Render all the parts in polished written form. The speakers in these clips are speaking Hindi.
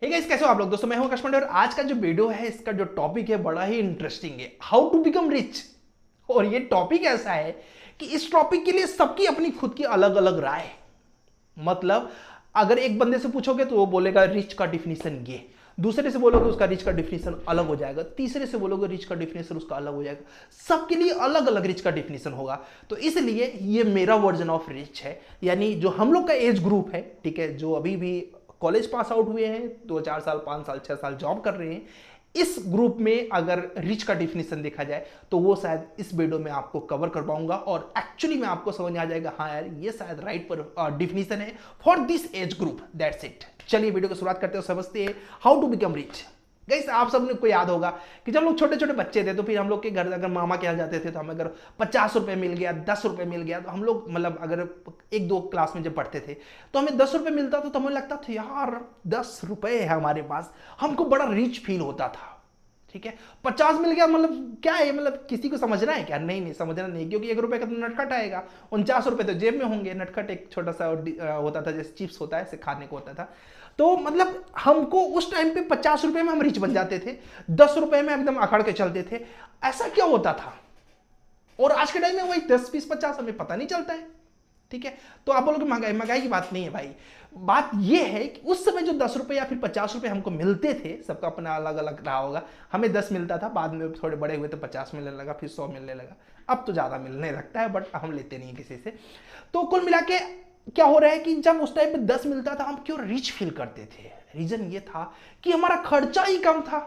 हे गाइस, कैसे हो आप लोग। दोस्तों मैं हूं आकाश पांडे और आज का जो वीडियो है इसका जो टॉपिक है बड़ा ही इंटरेस्टिंग है, हाउ टू बिकम रिच। और ये टॉपिक ऐसा है कि इस टॉपिक के लिए सबकी अपनी खुद की अलग अलग राय है। मतलब अगर एक बंदे से पूछोगे तो वो बोलेगा रिच का डिफिनीशन ये, दूसरे से बोलोगे उसका रिच का डिफिनीशन अलग हो जाएगा, तीसरे से बोलोगे रिच का डिफिनीशन उसका अलग हो जाएगा। सबके लिए अलग अलग रिच का डिफिनीशन होगा। तो इसलिए ये मेरा वर्जन ऑफ रिच है, यानी जो हम लोग का एज ग्रुप है, ठीक है, जो अभी भी कॉलेज पास आउट हुए हैं, 2 4 साल 5 साल 6 साल जॉब कर रहे हैं, इस ग्रुप में अगर रिच का डिफिनीशन देखा जाए तो वो शायद इस वीडियो में आपको कवर कर पाऊंगा और एक्चुअली में आपको समझ में आ जाएगा, हाँ यार ये शायद राइट पर डिफिनीशन है for this age group. That's it. चलिए वीडियो को शुरुआत करते हो, समझते हैं how to become rich. Guys आप सबने को याद होगा कि जब लोग छोटे छोटे बच्चे थे तो फिर हम लोग के घर अगर मामा के यहाँ जाते थे तो हमें अगर 50 रुपए मिल गया, 10 रुपए मिल गया, तो हम लोग मतलब अगर 1 2 क्लास में जब पढ़ते थे तो हमें 10 रुपए मिलता था तो हमें लगता था यार 10 रुपए है हमारे पास, हमको बड़ा रिच फील होता था। ठीक है, 50 मिल गया मतलब क्या है, मतलब किसी को समझना है क्या? नहीं नहीं समझना नहीं, क्योंकि 1 रुपए का तो नटखट आएगा, 49 रुपए तो जेब में होंगे। नटखट एक छोटा सा होता था जैसे चिप्स होता है, ऐसे खाने को होता था। तो मतलब हमको उस टाइम पे 50 रुपए में हम रिच बन जाते थे, 10 रुपए में एकदम अकड़ के चलते थे। ऐसा क्या होता था? और आज के टाइम में वही 10 20 50 हमें पता नहीं चलता है। ठीक है, तो आप बोलोगे महंगाई, महंगाई की बात नहीं है भाई। बात यह है कि उस समय जो 10 रुपए या फिर 50 रुपए हमको मिलते थे, सबका अपना अलग अलग रहा होगा। हमें 10 मिलता था, बाद में थोड़े बड़े हुए तो 50 मिलने लगा, फिर 100 मिलने लगा। अब तो ज्यादा मिलने लगता है बट हम लेते नहीं किसी से। तो कुल मिला के क्या हो रहा है कि जब उस टाइम पे 10 मिलता था हम क्यों रिच फील करते थे? रीजन ये था कि हमारा खर्चा ही कम था।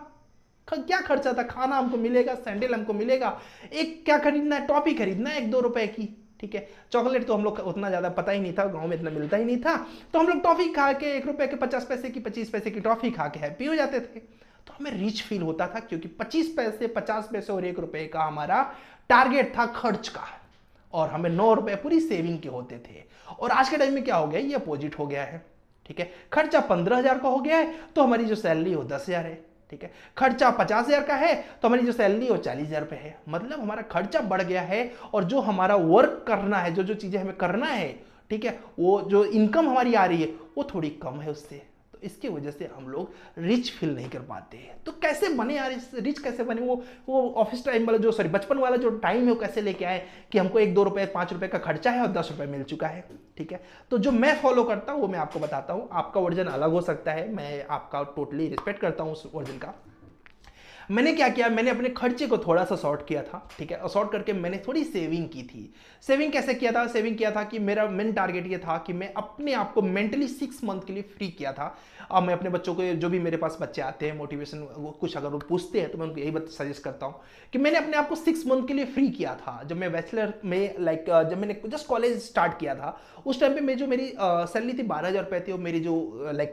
क्या खर्चा था? खाना हमको मिलेगा, सैंडल हमको मिलेगा, एक क्या खरीदना है, टॉफी खरीदना है 1 2 रुपए की। ठीक है, चॉकलेट तो हम लोग उतना ज्यादा पता ही नहीं था, गांव में इतना मिलता ही नहीं था। तो हम लोग टॉफी खा के 1 रुपए के 50 पैसे की 25 पैसे की टॉफी खा के हैप्पी हो जाते थे। तो हमें रिच फील होता था क्योंकि 25 पैसे 50 पैसे और 1 रुपए का हमारा टारगेट था खर्च का, और हमें 9 रुपए पूरी सेविंग के होते थे। और आज के टाइम में क्या हो गया, ये अपोजिट हो गया है। ठीक है, खर्चा 15,000 का हो गया है तो हमारी जो सैलरी हो 10,000 है। ठीक है, खर्चा 50,000 का है तो हमारी जो सैलरी हो 40,000 रुपए है। मतलब हमारा खर्चा बढ़ गया है और जो हमारा वर्क करना है, जो जो चीजें हमें करना है, ठीक है, वो जो इनकम हमारी आ रही है वो थोड़ी कम है उससे। तो इसकी वजह से हम लोग रिच फील नहीं कर पाते हैं। तो कैसे बने यार, रिच कैसे बने? वो ऑफिस टाइम वाला जो, सॉरी, बचपन वाला जो टाइम है वो कैसे लेके आए कि हमको 1 2 रुपए 5 रुपए का खर्चा है और 10 रुपए मिल चुका है। ठीक है, तो जो मैं फॉलो करता हूं वो मैं आपको बताता हूं। आपका वर्जन अलग हो सकता है, मैं आपका टोटली रिस्पेक्ट करता हूं उस वर्जन का। मैंने क्या किया, मैंने अपने खर्चे को थोड़ा सा शॉर्ट किया था। ठीक है, और शॉर्ट करके मैंने थोड़ी सेविंग की थी। सेविंग कैसे किया था? सेविंग किया था कि मेरा मेन टारगेट ये था कि मैं अपने आप को मेंटली 6 मंथ के लिए फ्री किया था। अब मैं अपने बच्चों को, जो भी मेरे पास बच्चे आते हैं मोटिवेशन कुछ अगर वो पूछते हैं तो मैं उनको यही बात सजेस्ट करता हूँ कि मैंने अपने आप को 6 मंथ के लिए फ्री किया था। जब मैं बैचलर में जब मैंने जस्ट कॉलेज स्टार्ट किया था उस टाइम पे मैं, जो मेरी सैलरी थी 12,000 रुपए थी और मेरी जो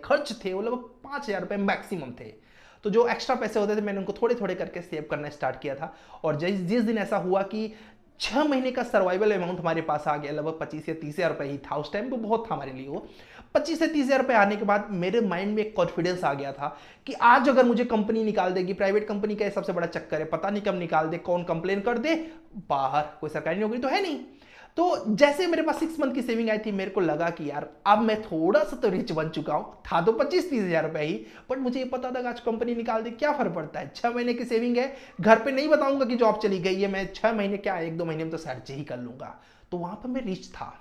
खर्च थे वो लगभग 5,000 रुपए मैक्सिमम थे। तो जो एक्स्ट्रा पैसे होते थे मैंने उनको थोड़े थोड़े करके सेव करना स्टार्ट किया था। और जिस जिस दिन ऐसा हुआ कि 6 महीने का सर्वाइवल अमाउंट हमारे पास आ गया, लगभग 25 या 30 हजार रुपए ही था उस टाइम पे, बहुत था हमारे लिए वो। 25 से 30 हजार रुपए आने के बाद मेरे माइंड में एक कॉन्फिडेंस आ गया था कि आज अगर मुझे कंपनी निकाल देगी, प्राइवेट कंपनी का सबसे बड़ा चक्कर है, पता नहीं कब निकाल दे, कौन कंप्लेन कर दे, बाहर कोई सरकारी नौकरी तो है नहीं। तो जैसे मेरे पास 6 मंथ की सेविंग आई थी, मेरे को लगा कि यार अब मैं थोड़ा सा तो रिच बन चुका हूं, था तो 25 30 हजार रुपए ही, बट मुझे ये पता था आज कंपनी निकाल दे क्या फर्क पड़ता है, 6 महीने की सेविंग है, घर पे नहीं बताऊंगा कि जॉब चली गई है, मैं 6 महीने क्या 1 2 महीने में तो सर्च ही कर लूंगा। तो वहां पर मैं रिच था,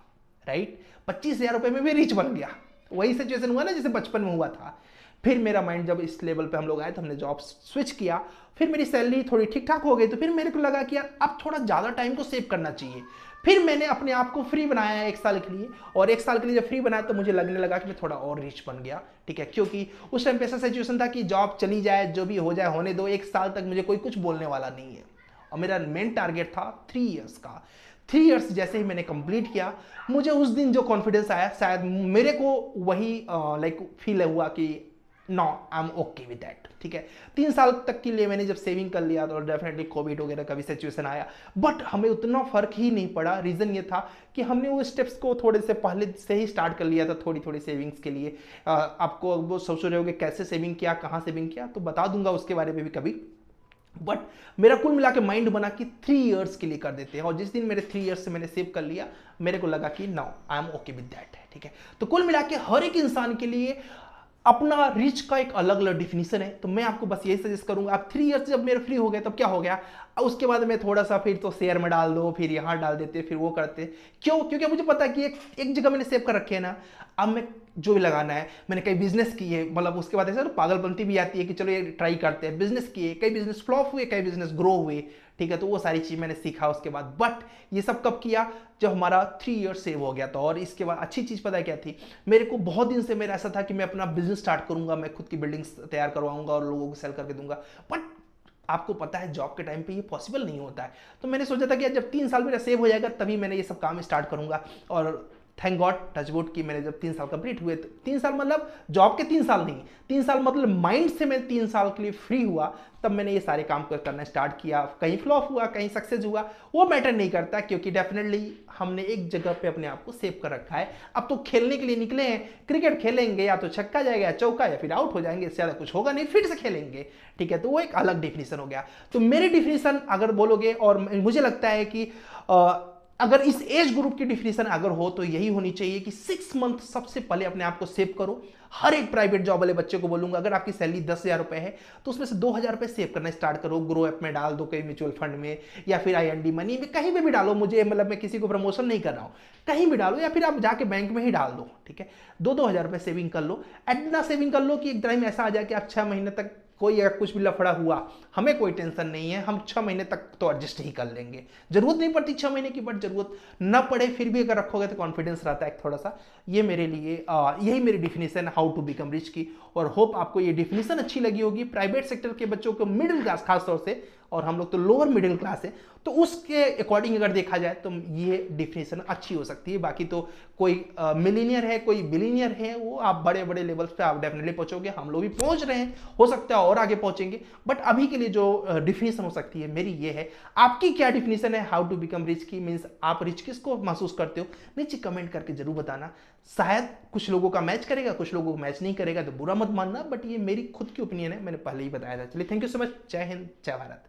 राइट, 25 हजार रुपए में भी रिच बन गया। वही सिचुएशन हुआ ना जैसे बचपन में हुआ था। फिर मेरा माइंड जब इस लेवल पे हम लोग आए तो हमने जॉब स्विच किया, फिर मेरी सैलरी थोड़ी ठीक ठाक हो गई, तो फिर मेरे को लगा कि यार अब थोड़ा ज़्यादा टाइम को सेव करना चाहिए। फिर मैंने अपने आप को फ्री बनाया है 1 साल के लिए, और 1 साल के लिए जब फ्री बनाया तो मुझे लगने लगा कि मैं थोड़ा और रिच बन गया। ठीक है, क्योंकि उस टाइम पे ऐसा सिचुएशन था कि जॉब चली जाए, जो भी हो जाए होने दो, 1 साल तक मुझे कोई कुछ बोलने वाला नहीं है। और मेरा मेन टारगेट था 3 इयर्स का। 3 इयर्स जैसे ही मैंने कंप्लीट किया, मुझे उस दिन जो कॉन्फिडेंस आया, शायद मेरे को वही फील हुआ कि no I am okay with that. ठीक है, 3 साल तक के लिए मैंने जब सेविंग कर लिया तो डेफिनेटली कोविड वगैरह का भी सिचुएशन आया, बट हमें उतना फर्क ही नहीं पड़ा। रीजन ये था कि हमने वो स्टेप्स को थोड़े से पहले से ही स्टार्ट कर लिया था, थोड़ी थोड़ी सेविंग्स के लिए। आपको वो सोच रहे होगे कैसे सेविंग किया, कहाँ सेविंग किया, तो बता दूंगा उसके बारे में भी कभी। बट मेरा कुल मिला के माइंड बना कि 3 इयर्स के लिए कर देते हैं, और जिस दिन मेरे 3 इयर्स से मैंने सेव कर लिया, मेरे को लगा कि now I am okay with that. ठीक है, तो कुल मिला के हर एक इंसान के लिए अपना रिच का एक अलग अलग डिफिनीशन है। तो मैं आपको बस यही सजेस्ट करूंगा, आप 3 इयर्स जब मेरे फ्री हो गए तब क्या हो गया, उसके बाद में थोड़ा सा फिर तो शेयर में डाल दो, फिर यहाँ डाल देते, फिर वो करते। क्यों? क्योंकि मुझे पता है कि एक जगह मैंने सेव कर रखे है ना, अब मैं जो भी लगाना है, मैंने कई बिजनेस किए, मतलब उसके बाद ऐसा पागलपंती भी आती है कि चलो ये ट्राई करते हैं, बिजनेस किए, कई बिजनेस फ्लॉप हुए, कई बिजनेस ग्रो हुए, ठीक है। तो वो सारी चीज मैंने सीखा उसके बाद। बट ये सब कब किया, जब हमारा 3 इयर्स सेव हो गया था। और इसके बाद अच्छी चीज पता है क्या थी, मेरे को बहुत दिन से मेरा ऐसा था कि मैं अपना बिजनेस स्टार्ट करूंगा, मैं खुद की बिल्डिंग्स तैयार करवाऊंगा और लोगों को सेल करके दूंगा। बट आपको पता है जॉब के टाइम पे ये पॉसिबल नहीं होता है। तो मैंने सोचा था कि जब 3 साल मेरा सेव हो जाएगा तभी मैंने ये सब काम स्टार्ट करूंगा। और थैंक गॉड, टच वुड, कि मेरे जब 3 साल कंप्लीट हुए, तो 3 साल मतलब जॉब के 3 साल नहीं, 3 साल मतलब माइंड से मैं 3 साल के लिए फ्री हुआ, तब मैंने ये सारे काम करना स्टार्ट किया। कहीं फ्लॉप हुआ, कहीं सक्सेस हुआ, वो मैटर नहीं करता, क्योंकि डेफिनेटली हमने एक जगह पे अपने आप को सेव कर रखा है। अब तो खेलने के लिए निकले हैं, क्रिकेट खेलेंगे, या तो छक्का जाएगा या चौका, या फिर आउट हो जाएंगे, इससे ज़्यादा कुछ होगा नहीं, फिर से खेलेंगे, ठीक है। तो वो एक अलग डिफिनीशन हो गया। तो मेरी डिफिनीशन अगर बोलोगे, और मुझे लगता है कि अगर इस एज ग्रुप की डिफिनीशन अगर हो तो यही होनी चाहिए कि 6 मंथ सबसे पहले अपने आप को सेव करो। हर एक प्राइवेट जॉब वाले बच्चे को बोलूंगा, अगर आपकी सैलरी 10,000 रुपए है तो उसमें से 2,000 रुपए सेव करना स्टार्ट करो। ग्रो ऐप में डाल दो, कहीं म्यूचुअल फंड में, या फिर IND मनी में, कहीं भी डालो। मुझे मतलब मैं किसी को प्रमोशन नहीं कर रहा हूं, कहीं भी डालो, या फिर आप जाके बैंक में ही डाल दो, ठीक है। 2-2 हज़ार रुपए सेविंग कर लो। इतना सेविंग कर लो कि एक टाइम ऐसा आ जाए कि आप 6 महीने तक, कोई अगर कुछ भी लफड़ा हुआ, हमें कोई टेंशन नहीं है, हम 6 महीने तक तो एडजस्ट ही कर लेंगे। जरूरत नहीं पड़ती 6 महीने की, बट जरूरत न पड़े फिर भी अगर रखोगे तो कॉन्फिडेंस रहता है थोड़ा सा। ये मेरे लिए यही मेरी डिफिनेशन है हाउ टू बिकम रिच की। और होप आपको ये डिफिनेशन अच्छी लगी होगी। प्राइवेट सेक्टर के बच्चों को, मिडिल क्लास खासतौर से, और हम लोग तो लोअर मिडिल क्लास है, तो उसके अकॉर्डिंग अगर देखा जाए तो ये डिफिनेशन अच्छी हो सकती है। बाकी तो कोई मिलीनियर है, कोई बिलीनियर है, वो आप बड़े बड़े लेवल्स पे आप डेफिनेटली पहुंचोगे, हम लोग भी पहुंच रहे हैं, हो सकता है और आगे पहुंचेंगे। बट अभी के लिए जो डिफिनेशन हो सकती है मेरी ये है। आपकी क्या डिफिनेशन है हाउ टू बिकम रिच की? मीन्स आप रिच किसको महसूस करते हो, नीचे कमेंट करके जरूर बताना। शायद कुछ लोगों का मैच करेगा, कुछ लोगों को मैच नहीं करेगा, तो बुरा मत मानना, बट ये मेरी खुद की ओपिनियन है, मैंने पहले ही बताया था। चलिए, थैंक यू सो मच। जय हिंद, जय भारत।